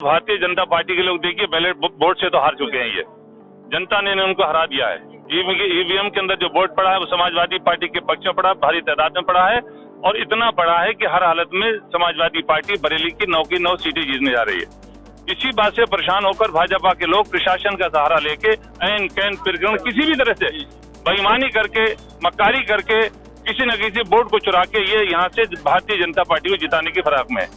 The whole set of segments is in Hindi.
भारतीय जनता पार्टी के लोग देखिए बैलेट वोट से तो हार चुके हैं। ये जनता ने उनको हरा दिया है। ईवीएम के अंदर जो वोट पड़ा है वो समाजवादी पार्टी के पक्ष में पड़ा, भारी तादाद में पड़ा है और इतना पड़ा है कि हर हालत में समाजवादी पार्टी बरेली की 9 की 9 सीटें जीतने जा रही है। इसी बात से परेशान होकर भाजपा के लोग प्रशासन का सहारा लेके ऐन कैन प्रकरण किसी भी तरह से बेईमानी करके, मक्कारी करके, किसी न किसी वोट को चुरा के ये यहाँ से भारतीय जनता पार्टी को जिताने की फिराक में है।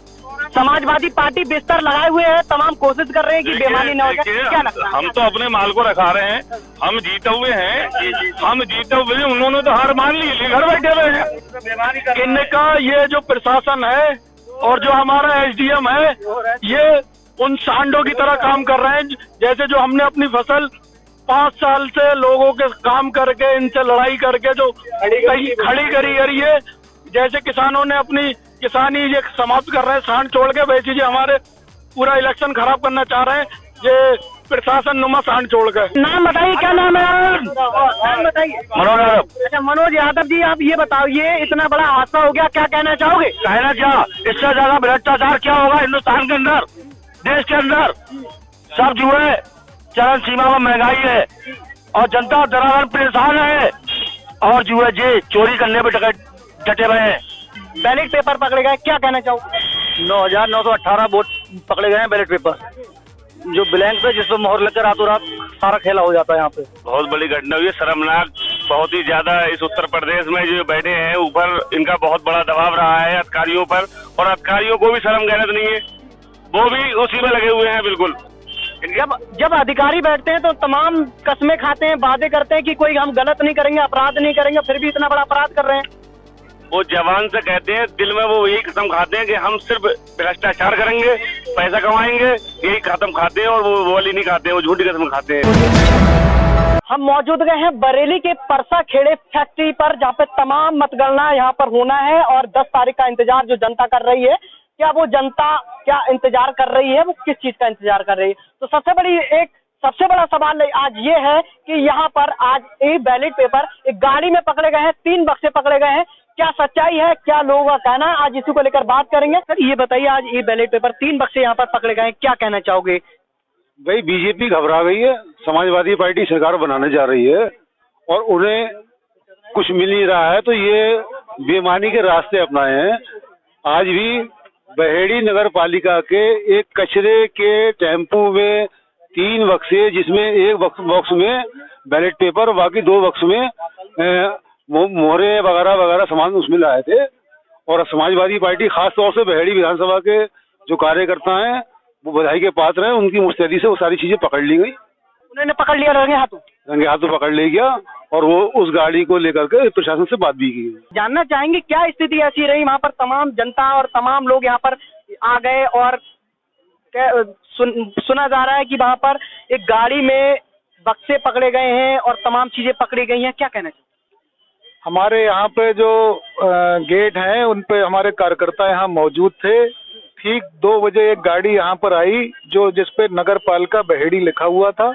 समाजवादी पार्टी बिस्तर लगाए हुए है, तमाम कोशिश कर रहे हैं कि बेईमानी न हो जाए। क्या लगता है? हम तो अपने माल को रखा रहे हैं, हम जीते हुए हैं, उन्होंने तो हार मान ली, घर बैठे हुए हैं। इनका ये जो प्रशासन है और जो हमारा एसडीएम है, ये उन सांडों की तरह काम कर रहे हैं। जैसे जो हमने अपनी फसल 5 साल से लोगों के काम करके, इनसे लड़ाई करके जो खड़ी करी है, जैसे किसानों ने अपनी किसानी ये समाप्त कर रहे हैं सांड छोड़ के, वैसे जी हमारे पूरा इलेक्शन खराब करना चाह रहे हैं ये प्रशासन नुमा सांड छोड़ के। नाम बताइए, क्या नाम है? नाम बताइए। मनोज यादव। अच्छा मनोज यादव जी, आप ये बताओ, ये इतना बड़ा हादसा हो गया, क्या कहना चाहोगे? कहना क्या, इससे ज्यादा भ्रष्टाचार क्या होगा हिंदुस्तान के अंदर, देश के अंदर। सब जुए, चरण सीमा में महंगाई है और जनता दरार परेशान है और जुए जी चोरी करने में डटे हुए हैं। बैलेट पेपर पकड़े गए, क्या कहना चाहोगे? 9,918 वोट पकड़े गए हैं बैलेट पेपर, जो ब्लैंक पे जिस पर मोहर लगकर रातों रात सारा खेला हो जाता है। यहाँ पे बहुत बड़ी घटना हुई है, शर्मनाक, बहुत ही ज्यादा। इस उत्तर प्रदेश में जो बैठे हैं ऊपर, इनका बहुत बड़ा दबाव रहा है अधिकारियों पर, और अधिकारियों को भी शर्म गैरत नहीं है, वो भी उसी में लगे हुए हैं बिल्कुल। जब अधिकारी बैठते हैं तो तमाम कस्में खाते हैं, वादे करते हैं कि कोई हम गलत नहीं करेंगे, अपराध नहीं करेंगे, फिर भी इतना बड़ा अपराध कर रहे हैं। वो जवान से कहते हैं, दिल में वो यही कसम खाते हैं कि हम सिर्फ भ्रष्टाचार करेंगे, पैसा कमाएंगे, यही खत्म खाते हैं, और वो वाली नहीं खाते, वो झूठी कसम खाते हैं। हम मौजूद गए हैं बरेली के परसा खेड़े फैक्ट्री पर, जहाँ पे तमाम मतगणना यहाँ पर होना है और 10 तारीख का इंतजार जो जनता कर रही है, क्या वो जनता क्या इंतजार कर रही है, वो किस चीज का इंतजार कर रही है? तो सबसे बड़ा सवाल आज ये है कि यहाँ पर आज एक बैलेट पेपर एक गाड़ी में पकड़े गए हैं, 3 बक्से पकड़े गए हैं। क्या सच्चाई है, क्या लोगों का कहना है, आज इसी को लेकर बात करेंगे। सर ये बताइए, आज ये बैलेट पेपर 3 बक्से यहाँ पर पकड़े गए हैं, क्या कहना चाहोगे? भाई बीजेपी घबरा गई है, समाजवादी पार्टी सरकार बनाने जा रही है और उन्हें कुछ मिल नहीं रहा है, तो ये बेईमानी के रास्ते अपनाए हैं। आज भी बहेड़ी नगर पालिका के एक कचरे के टेम्पो में 3 बक्से, जिसमें एक बॉक्स में बैलेट पेपर, बाकी 2 बक्स में मोहरे वगैरह वगैरह सामान उसमें लाए थे। और समाजवादी पार्टी खास तौर से बहेड़ी विधानसभा के जो कार्यकर्ता हैं वो बधाई के पात्र हैं, उनकी मुस्तैदी से वो सारी चीजें पकड़ ली गई। उन्होंने पकड़ लिया रंगे हाथों पकड़ ले गया और वो उस गाड़ी को लेकर के प्रशासन से बात भी की। जानना चाहेंगे क्या स्थिति ऐसी रही वहाँ पर? तमाम जनता और तमाम लोग यहाँ पर आ गए और सुना जा रहा है कि वहाँ पर एक गाड़ी में बक्से पकड़े गए हैं और तमाम चीजें पकड़ी गई हैं, क्या कहना चाहिए? हमारे यहाँ पे जो गेट हैं उन पे हमारे कार्यकर्ता यहाँ मौजूद थे। ठीक 2 बजे एक गाड़ी यहाँ पर आई जो जिसपे नगर पालिका बहेड़ी लिखा हुआ था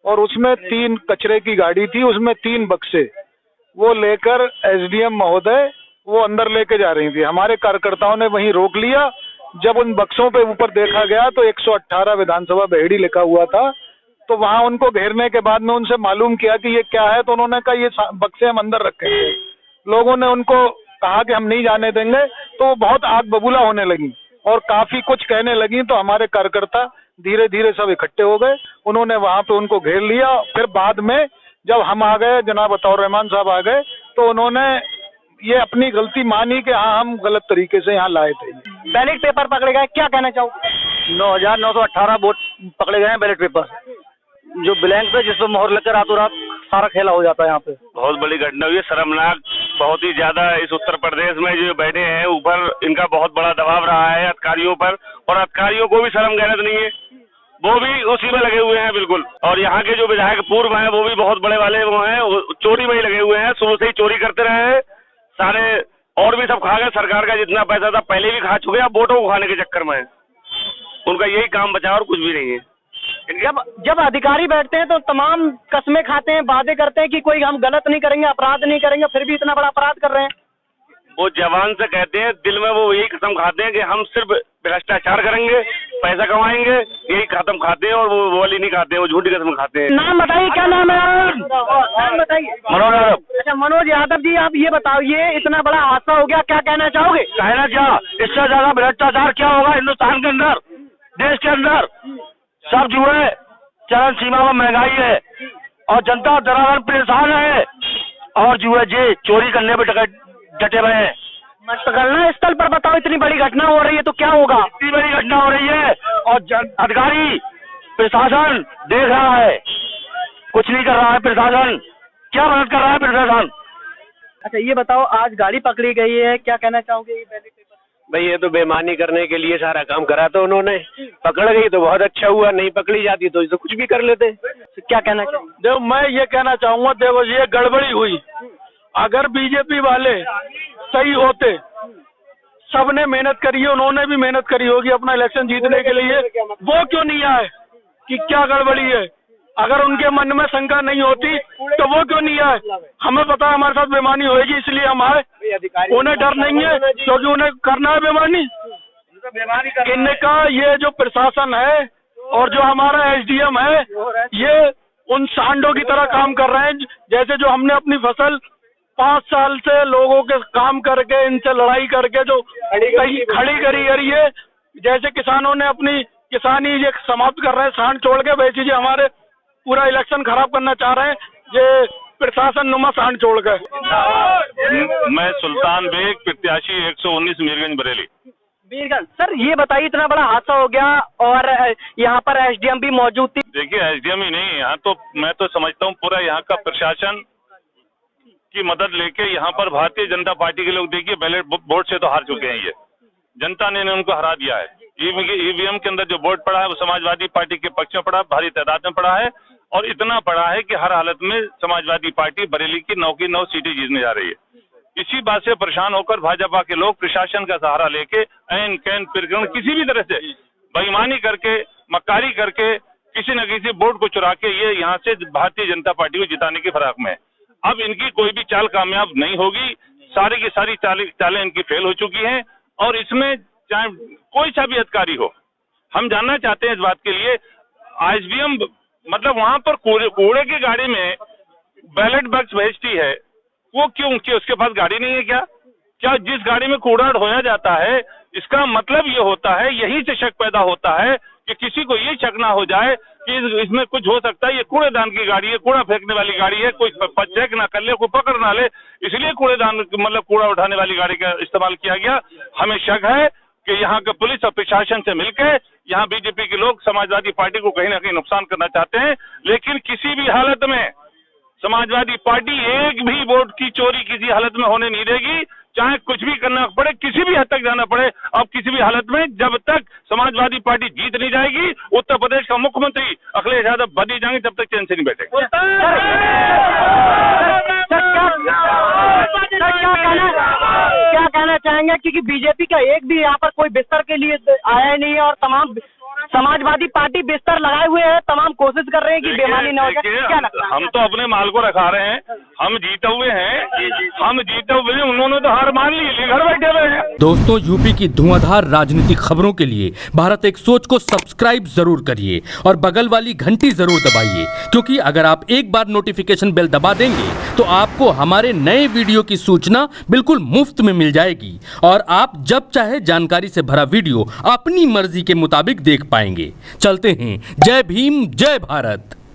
और उसमें 3 कचरे की गाड़ी थी, उसमें 3 बक्से वो लेकर एसडीएम महोदय वो अंदर लेके जा रही थी। हमारे कार्यकर्ताओं ने वहीं रोक लिया। जब उन बक्सों पे ऊपर देखा गया तो 118 विधानसभा बहेड़ी लिखा हुआ था, तो वहां उनको घेरने के बाद में उनसे मालूम किया कि ये क्या है, तो उन्होंने कहा ये बक्से हम अंदर रखेंगे। लोगों ने उनको कहा कि हम नहीं जाने देंगे, तो बहुत आग बबूला होने लगी और काफी कुछ कहने लगी। तो हमारे कार्यकर्ता धीरे धीरे सब इकट्ठे हो गए, उन्होंने वहां पे उनको घेर लिया। फिर बाद में जब हम आ गए, जनाब अताउर रहमान साहब आ गए, तो उन्होंने ये अपनी गलती मानी कि हाँ हम गलत तरीके से यहाँ लाए थे। बैलेट पेपर पकड़े गए, क्या कहना चाहोगे? 9,918 वोट पकड़े गए हैं बैलेट पेपर, जो ब्लैंक पे जिस पर मोहर लगकर रातों रात सारा खेला हो जाता है। यहाँ पे बहुत बड़ी घटना हुई है, शर्मनाक, बहुत ही ज्यादा। इस उत्तर प्रदेश में जो बैठे हैं ऊपर, इनका बहुत बड़ा दबाव रहा है अधिकारियों पर, और अधिकारियों को भी शर्म गैरत नहीं है, वो भी उसी में लगे हुए हैं बिल्कुल। और यहाँ के जो विधायक पूर्व हैं वो भी बहुत बड़े वाले वो हैं, चोरी में ही लगे हुए हैं, शुरू से ही चोरी करते रहे हैं सारे, और भी सब खा गए। सरकार का जितना पैसा था पहले भी खा चुके हैं, अब वोटों को खाने के चक्कर में उनका यही काम बचा और कुछ भी नहीं है। जब अधिकारी बैठते हैं तो तमाम कस्में खाते हैं, वादे करते हैं कि कोई हम गलत नहीं करेंगे, अपराध नहीं करेंगे, फिर भी इतना बड़ा अपराध कर रहे हैं। वो जवान से कहते हैं, दिल में वो यही कसम खाते हैं कि हम सिर्फ भ्रष्टाचार करेंगे, पैसा कमाएंगे, यही खत्म खाते हैं और वो वाली नहीं खाते, वो झूठी कसम खाते हैं। नाम बताइए, क्या नाम है आपका? नाम बताइए। मनोज यादव। अच्छा मनोज यादव जी, आप ये बताइए, इतना बड़ा हादसा हो गया, क्या कहना चाहोगे? कहना क्या, इससे ज्यादा भ्रष्टाचार क्या होगा हिंदुस्तान के अंदर, देश के अंदर? सब जुए, चरम सीमा पर महंगाई है और जनता दरार परेशान है और जुए जी चोरी करने पे डटे हुए हैं। मतगणना स्थल पर बताओ, इतनी बड़ी घटना हो रही है तो क्या होगा? इतनी बड़ी घटना हो रही है और अधिकारी प्रशासन देख रहा है, कुछ नहीं कर रहा है प्रशासन। क्या मदद कर रहा है प्रशासन? अच्छा ये बताओ, आज गाड़ी पकड़ी गई है, क्या कहना चाहोगे? ये बैलेट पेपर भाई ये तो बेईमानी करने के लिए सारा काम करा था उन्होंने, पकड़ गई तो बहुत अच्छा हुआ, नहीं पकड़ी जाती तो इसे कुछ भी कर लेते। क्या कहना चाहिए? देखो मैं ये कहना चाहूंगा, देखो ये गड़बड़ी हुई, अगर बीजेपी वाले सही होते, सबने मेहनत करी है, उन्होंने भी मेहनत करी होगी अपना इलेक्शन जीतने के लिए, वो क्यों नहीं आए कि क्या गड़बड़ी है? अगर उनके मन में शंका नहीं होती तो वो क्यों नहीं आए? हमें पता है हमारे साथ बेईमानी होगी, इसलिए हम आए, उन्हें डर नहीं है क्योंकि उन्हें करना है बेईमानी। इनका ये जो प्रशासन है और जो हमारा एसडीएम है, ये उन सांडों की तरह काम कर रहे हैं, जैसे जो हमने अपनी फसल 5 साल से लोगों के काम करके, इनसे लड़ाई करके जो खड़ी करी है, जैसे किसानों ने अपनी किसानी ये समाप्त कर रहे हैं सांड छोड़ के, वैसे जी हमारे पूरा इलेक्शन खराब करना चाह रहे हैं ये प्रशासन नुमा सांड छोड़ के। मैं सुल्तान बेग, प्रत्याशी 119 मीरगंज बरेली। वीरगंज। सर ये बताइए, इतना बड़ा हादसा हो गया और यहाँ पर एसडीएम भी मौजूद थी। देखिए एसडीएम ही नहीं, यहाँ तो मैं तो समझता हूँ पूरा यहाँ का प्रशासन की मदद लेके यहाँ पर भारतीय जनता पार्टी के लोग, देखिए बैलेट वोट से तो हार चुके हैं, ये जनता ने उनको हरा दिया है। ईवीएम के अंदर जो वोट पड़ा है वो समाजवादी पार्टी के पक्ष में पड़ा, भारी तादाद में पड़ा है और इतना पड़ा है कि हर हालत में समाजवादी पार्टी बरेली की 9 की 9 सीटें जीतने जा रही है। इसी बात से परेशान होकर भाजपा के लोग प्रशासन का सहारा लेके ऐन कैन प्रकरण किसी भी तरह से बेईमानी करके, मक्कारी करके, किसी न किसी वोट को चुरा के ये यहाँ से भारतीय जनता पार्टी को जिताने की फिराक में है। अब इनकी कोई भी चाल कामयाब नहीं होगी, सारी की सारी चालें इनकी फेल हो चुकी हैं और इसमें चाहे कोई सा भी अधिकारी हो, हम जानना चाहते हैं इस बात के लिए, एसडीएम मतलब वहां पर कूड़े की गाड़ी में बैलेट बॉक्स भेजती है, वो क्यों? कि उसके पास गाड़ी नहीं है क्या? क्या जिस गाड़ी में कूड़ा ढोया जाता है, इसका मतलब ये होता है, यही से शक पैदा होता है कि किसी को ये शक ना हो जाए कि इसमें कुछ हो सकता है, ये कूड़ेदान की गाड़ी है, कूड़ा फेंकने वाली गाड़ी है, कोई चेक ना कर ले, कोई पकड़ ना ले, इसलिए कूड़ेदान मतलब कूड़ा उठाने वाली गाड़ी का इस्तेमाल किया गया। हमें शक है कि यहाँ के पुलिस और प्रशासन से मिलकर यहाँ बीजेपी के लोग समाजवादी पार्टी को कहीं ना कहीं नुकसान करना चाहते हैं, लेकिन किसी भी हालत में समाजवादी पार्टी एक भी वोट की चोरी किसी हालत में होने नहीं देगी, चाहे कुछ भी करना पड़े, किसी भी हद तक जाना पड़े। अब किसी भी हालत में जब तक समाजवादी पार्टी जीत नहीं जाएगी, उत्तर प्रदेश का मुख्यमंत्री अखिलेश यादव बदी जाएंगे, जब तक चैन से नहीं बैठेंगे। क्या कहना चाहेंगे, क्योंकि बीजेपी का एक भी यहाँ पर कोई बिस्तर के लिए आया नहीं है और तमाम समाजवादी पार्टी बिस्तर लगाए हुए है, तमाम कोशिश कर रहे हैं कि बेईमानी न हो जाए। क्या लगता है? हम तो अपने माल को रखा रहे हैं, हम जीते हुए हैं, उन्होंने तो हार मान ली, घर बैठे हुए हैं। दोस्तों, यूपी की धुआंधार राजनीतिक खबरों के लिए भारत एक सोच को सब्सक्राइब जरूर करिए और बगल वाली घंटी जरूर दबाइए, क्योंकि अगर आप एक बार नोटिफिकेशन बेल दबा देंगे तो आपको हमारे नए वीडियो की सूचना बिल्कुल मुफ्त में मिल जाएगी और आप जब चाहे जानकारी से भरा वीडियो अपनी मर्जी के मुताबिक देख पाएंगे। चलते हैं। जय भीम, जय भारत।